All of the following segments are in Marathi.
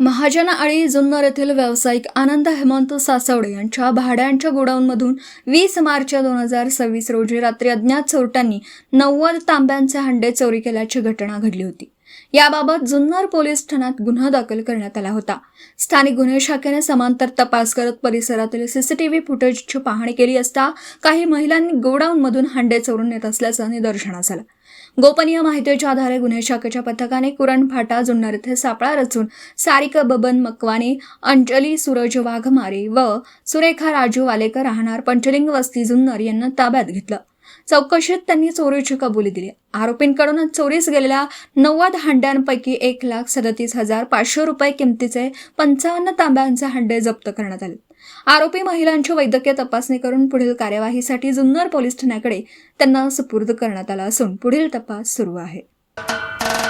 महाजन आणि जुन्नर येथील व्यावसायिक आनंद हेमंत सासवडे यांच्या भाड्यांच्या गोडाऊनमधून 20 मार्च 2026 रोजी रात्री अज्ञात चोरट्यांनी 90 तांब्यांचे हंडे चोरी केल्याची घटना घडली होती। याबाबत जुन्नर पोलीस ठाण्यात गुन्हा दाखल करण्यात आला होता। स्थानिक गुन्हे शाखेने समांतर तपास करत परिसरातील सीसीटीव्ही फुटेजची पाहणी केली असता काही महिलांनी गोडाऊनमधून हंडे चोरून नेत असल्याचं निदर्शनास आलं। गोपनीय माहितीच्या आधारे गुन्हे शाखेच्या पथकाने कुरण फाटा जुन्नर येथे सापळा रचून सारिका बबन मकवानी, अंजली सूरज वाघमारे व सुरेखा राजू वालेकर राहणार पंचलिंग वस्ती जुन्नर यांना ताब्यात घेतलं। चौकशीत त्यांनी चोरीची कबुली दिली। आरोपींकडून चोरीस गेलेल्या 90 हंड्यांपैकी 1,37,500 रुपये किमतीचे 55 तांब्यांचे हंडे जप्त करण्यात आले। आरोपी महिलांची वैद्यकीय तपासणी करून पुढील कार्यवाहीसाठी जुन्नर पोलीस ठाण्याकडे त्यांना सुपूर्द करण्यात आला असून पुढील तपास सुरू आहे।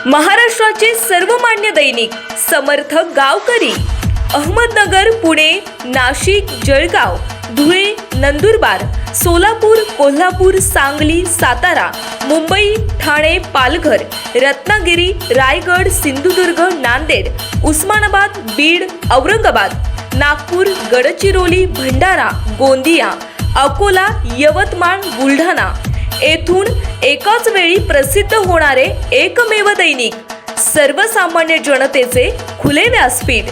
महाराष्ट्राचे सर्वमान्य दैनिक समर्थ गावकरी अहमदनगर, पुणे, नाशिक, जळगाव, धुळे, नंदुरबार, सोलापूर, कोल्हापूर, सांगली, सातारा, मुंबई, ठाणे, पालघर, रत्नागिरी, रायगड, सिंधुदुर्ग, नांदेड, उस्मानाबाद, बीड, औरंगाबाद, नागपूर, गडचिरोली, भंडारा, गोंदिया, अकोला, यवतमाळ, बुलढाणा येथून एकाच वेळी प्रसिद्ध होणारे एकमेव दैनिक, सर्वसामान्य जनतेचे खुले व्यासपीठ।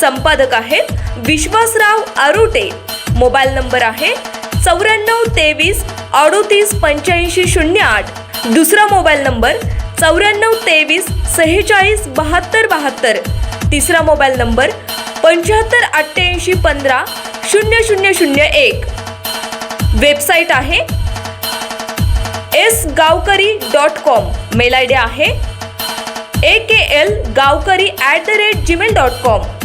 संपादक आहेत विश्वासराव आरोटे। मोबाईल नंबर आहे 9423 38 85 08। दुसरा मोबाईल नंबर 9423 46 72 72। तिसरा मोबाईल नंबर 75 88 15 0001। वेबसाईट आहे sgavkari.com। मेल आयडी आहे akl gavkari@gmail.com।